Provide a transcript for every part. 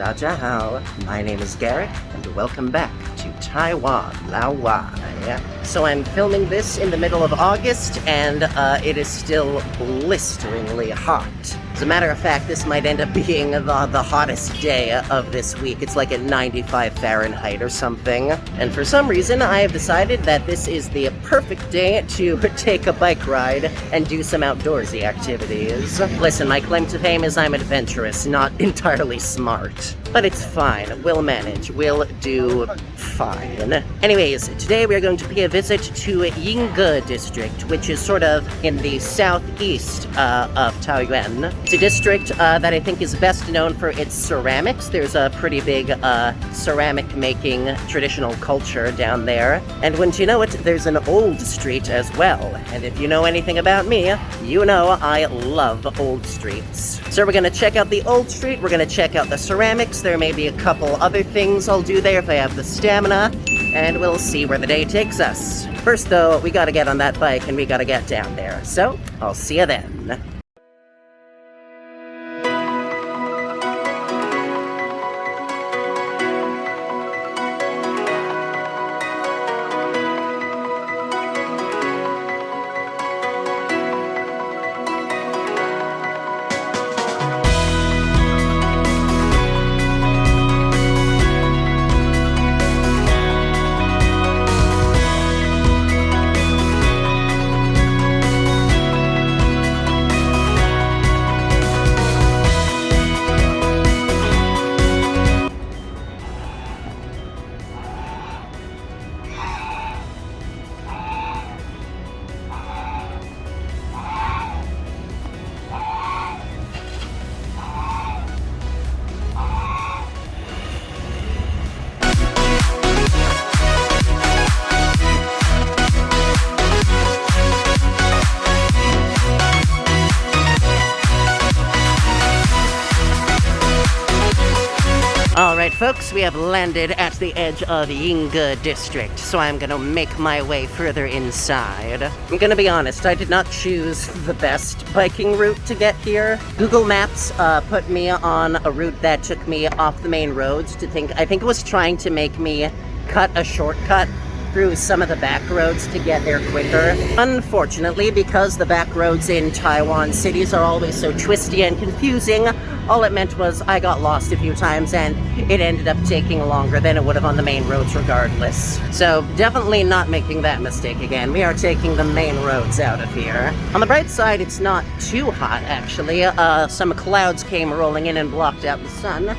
Dajahao, my name is Garrett, and welcome back to Taiwan, Laowai. So I'm filming this in the middle of August, and it is still blisteringly hot. As a matter of fact, this might end up being the hottest day of this week. It's like at 95 Fahrenheit or something. And for some reason, I have decided that this is the perfect day to take a bike ride and do some outdoorsy activities. Listen, my claim to fame is I'm adventurous, not entirely smart. But it's fine. We'll manage. We'll do fine. Anyways, today we are going to pay a visit to Yingge District, which is sort of in the southeast of Taoyuan. It's a district that I think is best known for its ceramics. There's a pretty big ceramic-making traditional culture down there. And wouldn't you know it, there's an old street as well. And if you know anything about me, you know I love old streets. So we're gonna check out the old street, we're gonna check out the ceramics, there may be a couple other things I'll do there if I have the stamina, and we'll see where the day takes us. First though, we gotta get on that bike and we gotta get down there. So, I'll see you then. Alright folks, we have landed at the edge of Yingge District, so I'm gonna make my way further inside. I'm gonna be honest, I did not choose the best biking route to get here. Google Maps put me on a route that took me off the main roads I think it was trying to make me cut a shortcut through some of the back roads to get there quicker. Unfortunately, because the back roads in Taiwan cities are always so twisty and confusing, all it meant was I got lost a few times and it ended up taking longer than it would have on the main roads regardless. So definitely not making that mistake again. We are taking the main roads out of here. On the bright side, it's not too hot actually. Some clouds came rolling in and blocked out the sun,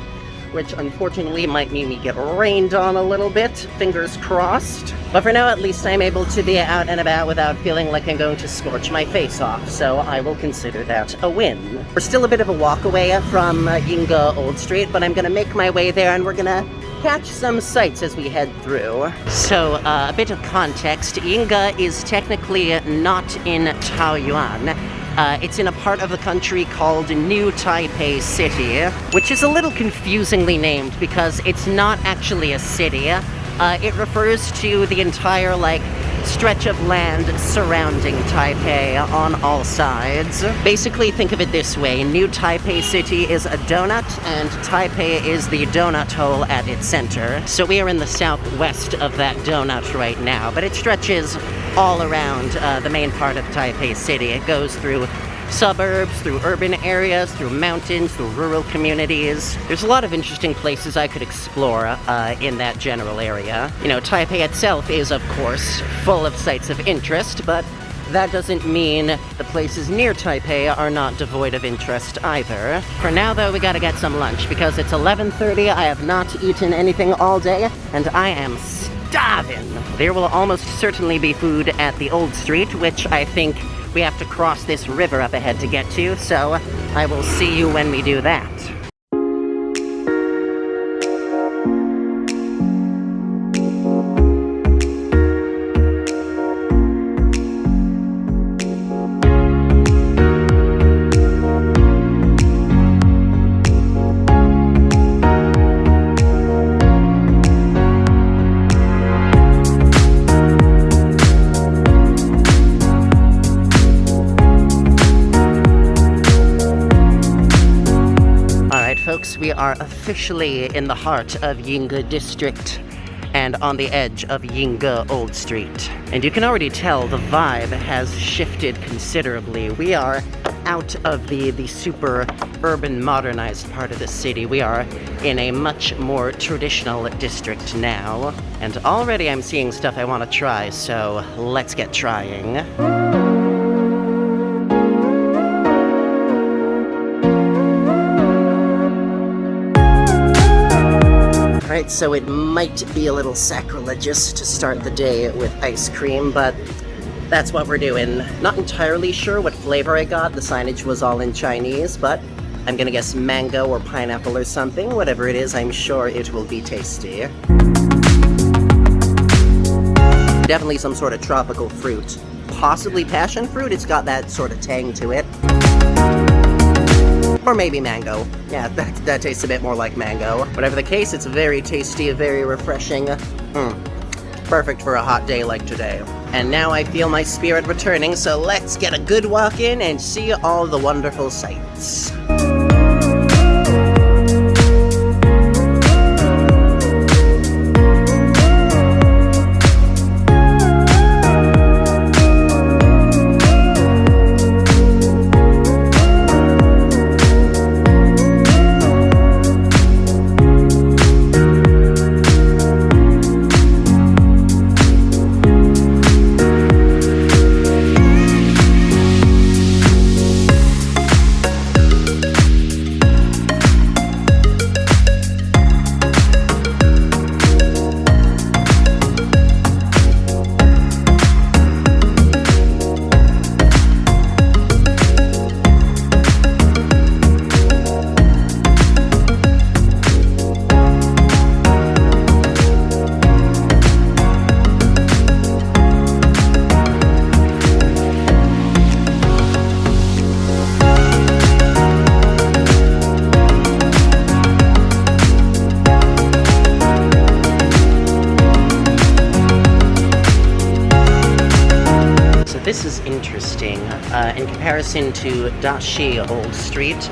which unfortunately might mean we get rained on a little bit, fingers crossed. But for now, at least I'm able to be out and about without feeling like I'm going to scorch my face off, so I will consider that a win. We're still a bit of a walk away from Yingge Old Street, but I'm gonna make my way there and we're gonna catch some sights as we head through. So, a bit of context, Yingge is technically not in Taoyuan. It's in a part of the country called New Taipei City, which is a little confusingly named because it's not actually a city. It refers to the entire, stretch of land surrounding Taipei on all sides. Basically, think of it this way. New Taipei City is a donut, and Taipei is the donut hole at its center. So we are in the southwest of that donut right now, but it stretches all around the main part of Taipei City. It goes through suburbs, through urban areas, through mountains, through rural communities. There's a lot of interesting places I could explore in that general area. You know, Taipei itself is, of course, full of sites of interest, but that doesn't mean the places near Taipei are not devoid of interest either. For now, though, we gotta get some lunch because it's 11:30, I have not eaten anything all day, and I am starving. There will almost certainly be food at the old street, which I think we have to cross this river up ahead to get to, so I will see you when we do that. we are officially in the heart of Yingge District and on the edge of Yingge Old Street. And you can already tell the vibe has shifted considerably. We are out of the super urban modernized part of the city. We are in a much more traditional district now. And already I'm seeing stuff I want to try, so let's get trying. Alright, so it might be a little sacrilegious to start the day with ice cream, but that's what we're doing. Not entirely sure what flavor I got. The signage was all in Chinese, but I'm gonna guess mango or pineapple or something. Whatever it is, I'm sure it will be tasty. Definitely some sort of tropical fruit. Possibly passion fruit. It's got that sort of tang to it. Or maybe mango. Yeah, that tastes a bit more like mango. Whatever the case, it's very tasty, very refreshing. Perfect for a hot day like today. And now I feel my spirit returning, so let's get a good walk in and see all the wonderful sights. This is interesting. In comparison to Dashi Old Street,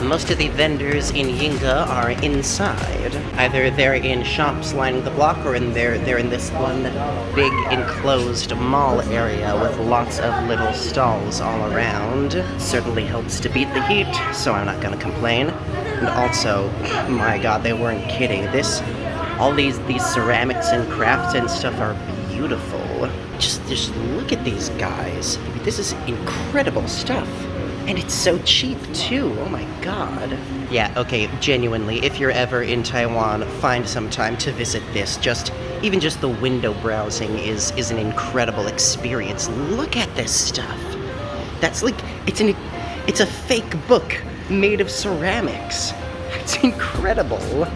most of the vendors in Yingge are inside. Either they're in shops lining the block, or they're in this one big enclosed mall area with lots of little stalls all around. Certainly helps to beat the heat, so I'm not gonna complain. And also, my god, they weren't kidding. All these ceramics and crafts and stuff are beautiful. Just look at these guys. This is incredible stuff. And it's so cheap too, oh my god. Yeah, okay, genuinely, if you're ever in Taiwan, find some time to visit this. Even just the window browsing is an incredible experience. Look at this stuff. That's like, it's a fake book made of ceramics. It's incredible.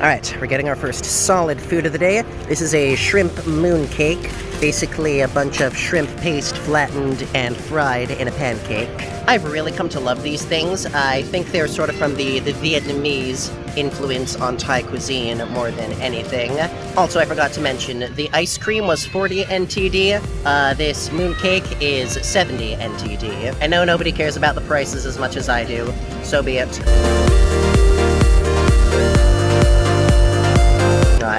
Alright, we're getting our first solid food of the day. This is a shrimp mooncake. Basically a bunch of shrimp paste flattened and fried in a pancake. I've really come to love these things. I think they're sort of from the Vietnamese influence on Thai cuisine more than anything. Also, I forgot to mention, the ice cream was 40 NTD. This mooncake is 70 NTD. I know nobody cares about the prices as much as I do. So be it.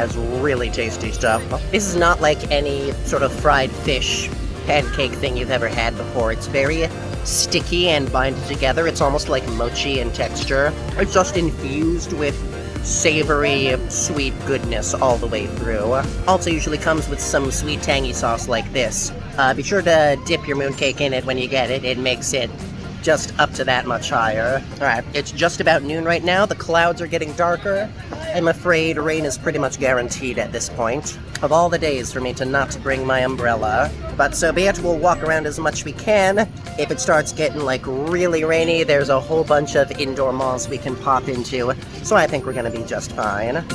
It's really tasty stuff. This is not like any sort of fried fish pancake thing you've ever had before. It's very sticky and binded together. It's almost like mochi in texture. It's just infused with savory, sweet goodness all the way through. Also usually comes with some sweet tangy sauce like this. Be sure to dip your mooncake in it when you get it. It makes it just up to that much higher. Alright, it's just about noon right now. The clouds are getting darker. I'm afraid rain is pretty much guaranteed at this point. Of all the days for me to not bring my umbrella. But so be it, we'll walk around as much we can. If it starts getting like really rainy, there's a whole bunch of indoor malls we can pop into. So I think we're gonna be just fine.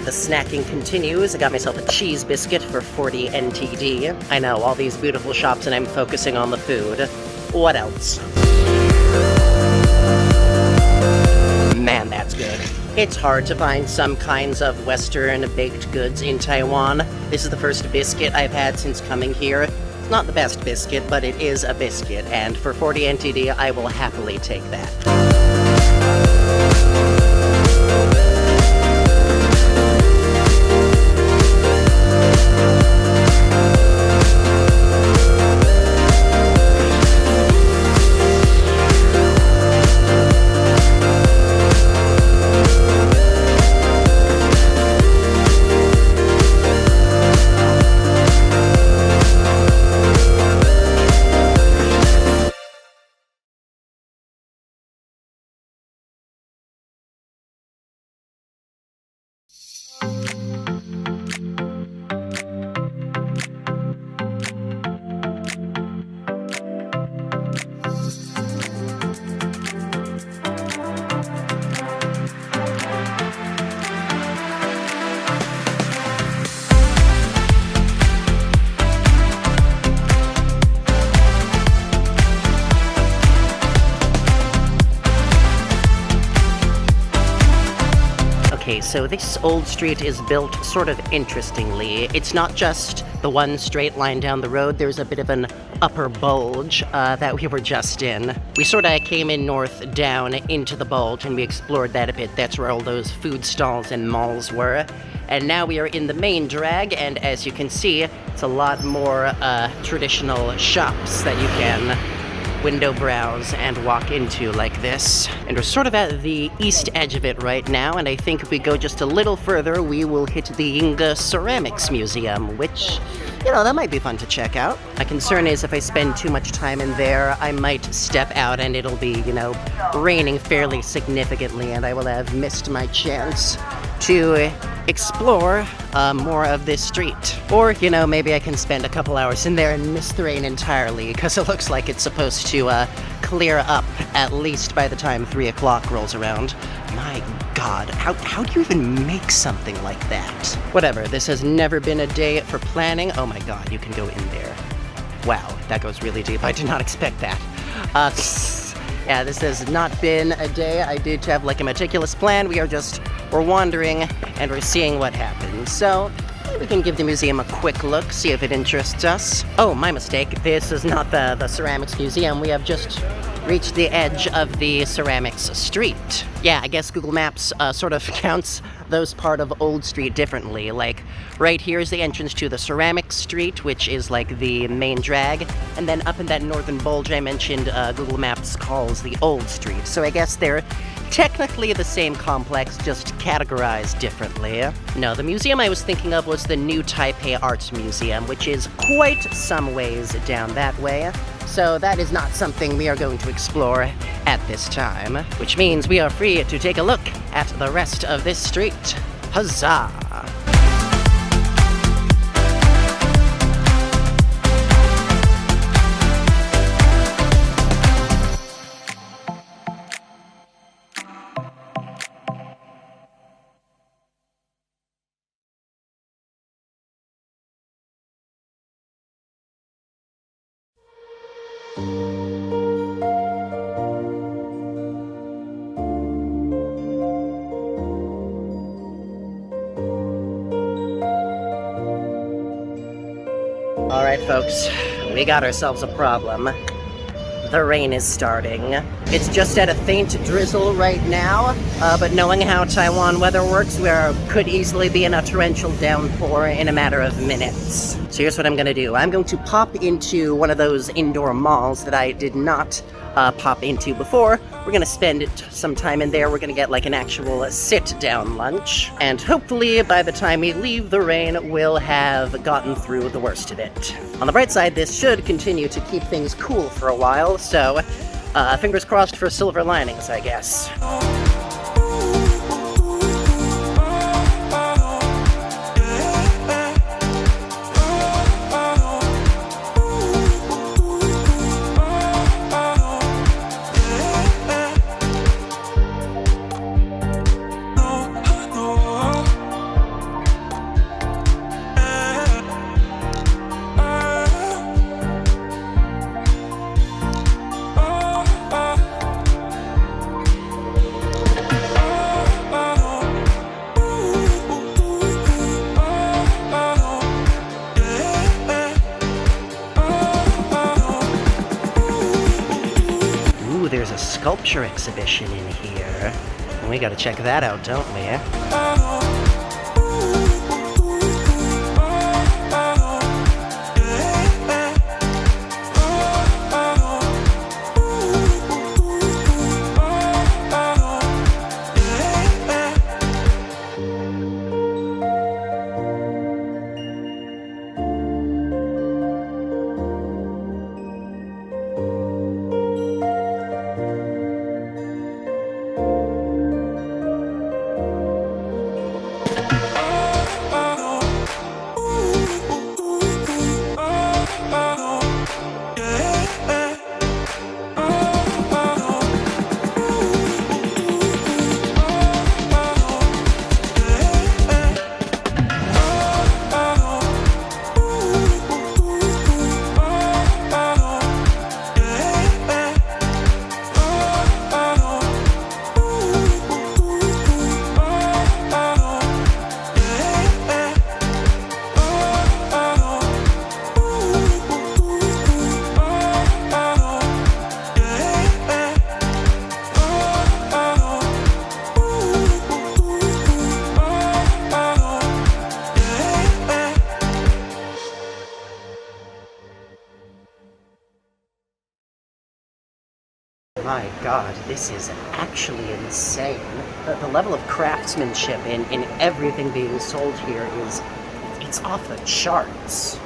The snacking continues. I got myself a cheese biscuit for 40 NTD. I know, all these beautiful shops and I'm focusing on the food. What else? Man, that's good. It's hard to find some kinds of Western baked goods in Taiwan. This is the first biscuit I've had since coming here. It's not the best biscuit, but it is a biscuit, and for 40 NTD, I will happily take that. Okay, so this old street is built sort of interestingly. It's not just the one straight line down the road. There's a bit of an upper bulge that we were just in. We sort of came in north down into the bulge and we explored that a bit. That's where all those food stalls and malls were. And now we are in the main drag, and as you can see, it's a lot more traditional shops that you can window browse and walk into like this. And we're sort of at the east edge of it right now, and I think if we go just a little further, we will hit the Yingge Ceramics Museum, which, you know, that might be fun to check out. My concern is if I spend too much time in there, I might step out and it'll be, you know, raining fairly significantly, and I will have missed my chance to explore more of this street. Or, you know, maybe I can spend a couple hours in there and miss the rain entirely, because it looks like it's supposed to clear up at least by the time 3 o'clock rolls around. My God, how do you even make something like that? Whatever, this has never been a day for planning. Oh my God, you can go in there. Wow, that goes really deep. I did not expect that. Yeah, this has not been a day I did have like a meticulous plan. We're wandering and we're seeing what happens. So we can give the museum a quick look, see if it interests us. Oh, my mistake. This is not the ceramics museum. We have just reached the edge of the ceramics street. Yeah, I guess Google Maps sort of counts those part of Old Street differently. Like, right here is the entrance to the ceramics street, which is like the main drag, and then up in that northern bulge I mentioned, Google Maps calls the Old Street. So I guess they're technically the same complex, just categorized differently. No, the museum I was thinking of was the New Taipei Arts Museum, which is quite some ways down that way. So that is not something we are going to explore at this time, which means we are free to take a look at the rest of this street. Huzzah! Alright folks, we got ourselves a problem. the rain is starting. It's just at a faint drizzle right now, but knowing how Taiwan weather works, we could easily be in a torrential downpour in a matter of minutes. So here's what I'm gonna do. I'm going to pop into one of those indoor malls that I did not pop into before. We're gonna spend some time in there. We're gonna get like an actual sit-down lunch, and hopefully by the time we leave, the rain will have gotten through the worst of it. On the bright side, this should continue to keep things cool for a while, so fingers crossed for silver linings, I guess. There's a sculpture exhibition in here. We gotta check that out, don't we? My god, this is actually insane. The level of craftsmanship in everything being sold here it's off the charts.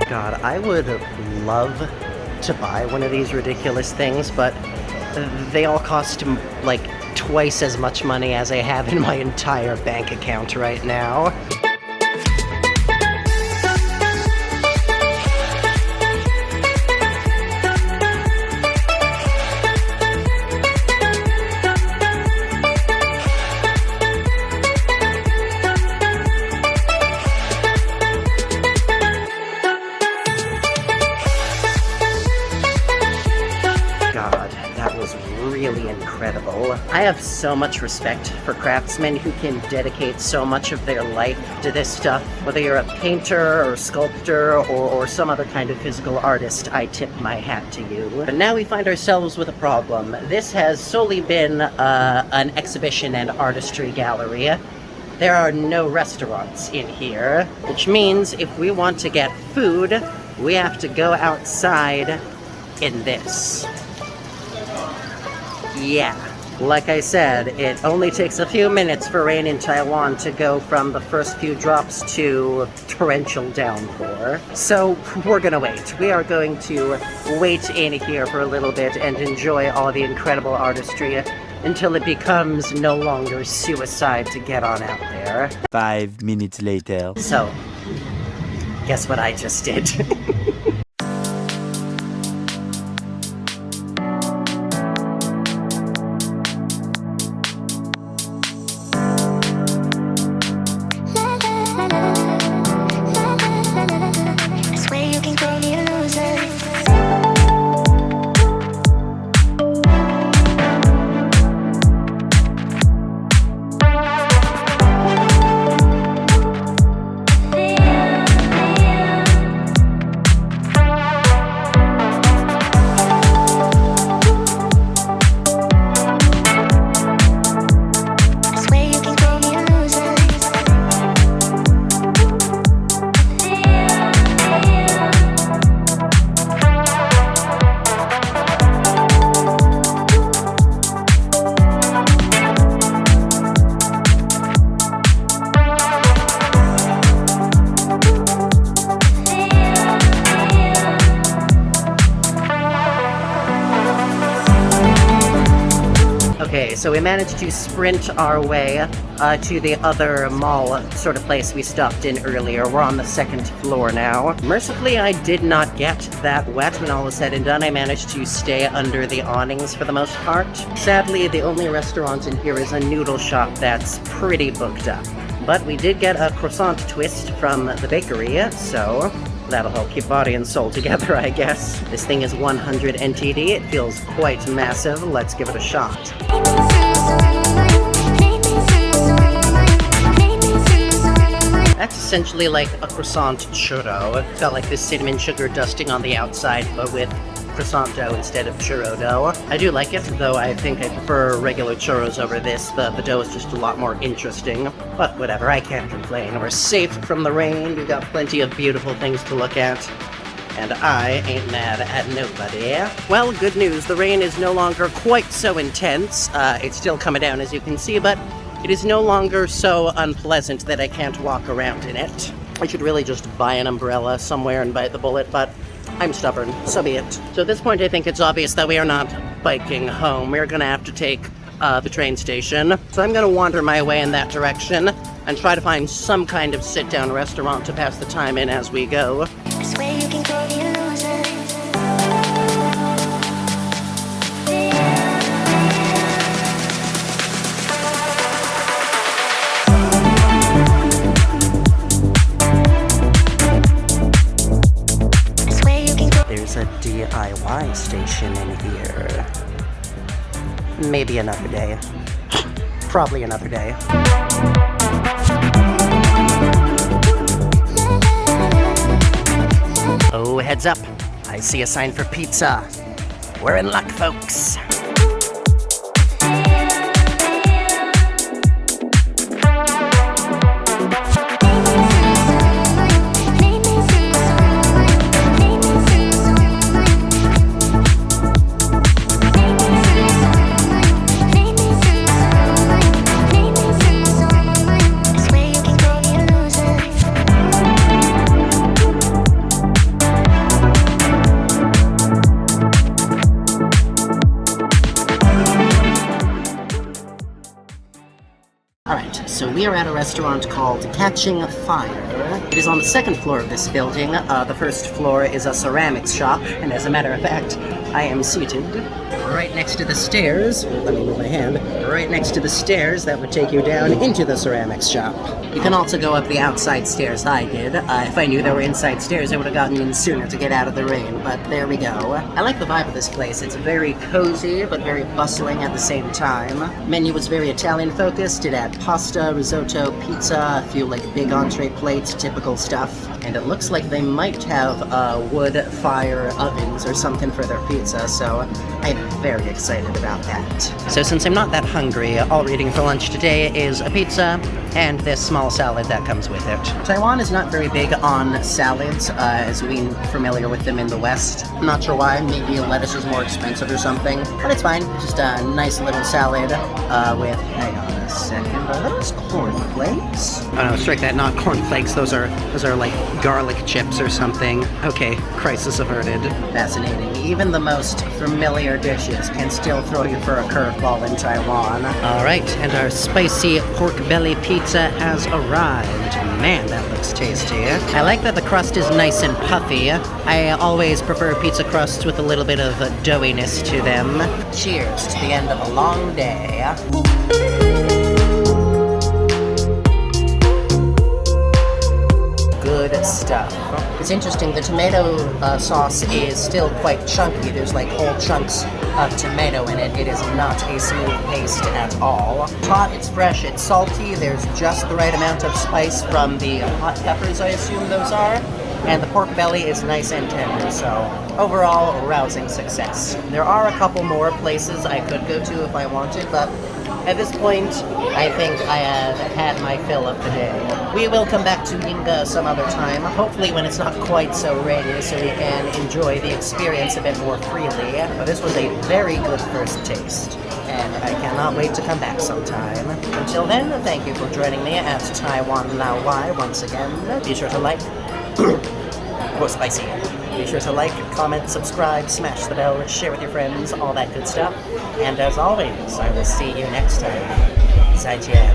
God, I would love to buy one of these ridiculous things, but they all cost like twice as much money as I have in my entire bank account right now. Really incredible. I have so much respect for craftsmen who can dedicate so much of their life to this stuff. Whether you're a painter or sculptor or some other kind of physical artist, I tip my hat to you. But now we find ourselves with a problem. This has solely been an exhibition and artistry gallery. There are no restaurants in here, which means if we want to get food, we have to go outside in this. Yeah, Like I said, it only takes a few minutes for rain in Taiwan to go from the first few drops to torrential downpour. So we're gonna wait. We are going to wait in here for a little bit and enjoy all the incredible artistry until it becomes no longer suicide to get on out there. 5 minutes later. So, guess what I just did? Okay, so we managed to sprint our way to the other mall sort of place we stopped in earlier. We're on the second floor now. Mercifully, I did not get that wet when all was said and done. I managed to stay under the awnings for the most part. Sadly, the only restaurant in here is a noodle shop that's pretty booked up. But we did get a croissant twist from the bakery, so that'll help keep body and soul together, I guess. This thing is 100 NTD. It feels quite massive. Let's give it a shot. That's essentially like a croissant churro. It's got like this cinnamon sugar dusting on the outside, but with croissant dough instead of churro dough. I do like it, though I think I prefer regular churros over this. The dough is just a lot more interesting. But whatever, I can't complain. We're safe from the rain. We've got plenty of beautiful things to look at. And I ain't mad at nobody. Well, good news. The rain is no longer quite so intense. It's still coming down, as you can see, but it is no longer so unpleasant that I can't walk around in it. I should really just buy an umbrella somewhere and bite the bullet, but I'm stubborn, so be it. So at this point, I think it's obvious that we are not biking home. We're gonna have to take the train station. So I'm gonna wander my way in that direction and try to find some kind of sit-down restaurant to pass the time in as we go. There's a DIY station in here. Maybe another day. Probably another day. Oh, heads up. I see a sign for pizza. We're in luck, folks. So we are at a restaurant called Catching Fire. It is on the second floor of this building. The first floor is a ceramics shop, and as a matter of fact, I am seated right next to the stairs. Let me move my hand. Right next to the stairs that would take you down into the ceramics shop. You can also go up the outside stairs I did. If I knew there were inside stairs, I would have gotten in sooner to get out of the rain, but there we go. I like the vibe of this place. It's very cozy, but very bustling at the same time. Menu was very Italian focused. It had pasta, risotto, pizza, a few like big entree plates, typical stuff. And it looks like they might have wood fire ovens or something for their pizza, so I very excited about that. So since I'm not that hungry, all we're eating for lunch today is a pizza and this small salad that comes with it. Taiwan is not very big on salads, as we're familiar with them in the West. I'm not sure why, maybe lettuce is more expensive or something, but it's fine. Just a nice little salad with, hang on a second, are those cornflakes? Oh no, strike that, not cornflakes, those are like garlic chips or something. Okay, crisis averted. Fascinating. Even the most familiar dishes can still throw you for a curveball in Taiwan. Alright, and our spicy pork belly pizza has arrived. Man, that looks tasty. I like that the crust is nice and puffy. I always prefer pizza crusts with a little bit of doughiness to them. Cheers to the end of a long day. Good stuff. It's interesting, the tomato sauce is still quite chunky. There's like whole chunks of tomato in it. It is not a smooth paste at all. Hot, it's fresh, it's salty. There's just the right amount of spice from the hot peppers, I assume those are. And the pork belly is nice and tender, so overall, rousing success. There are a couple more places I could go to if I wanted, but at this point, I think I have had my fill of the day. We will come back to Yingge some other time, hopefully when it's not quite so rainy, so we can enjoy the experience a bit more freely. But this was a very good first taste, and I cannot wait to come back sometime. Until then, thank you for joining me at Taiwan Lao Wai once again. Be sure to like... More spicy. Be sure to like, comment, subscribe, smash the bell, share with your friends, all that good stuff. And as always, I will see you next time. 再见.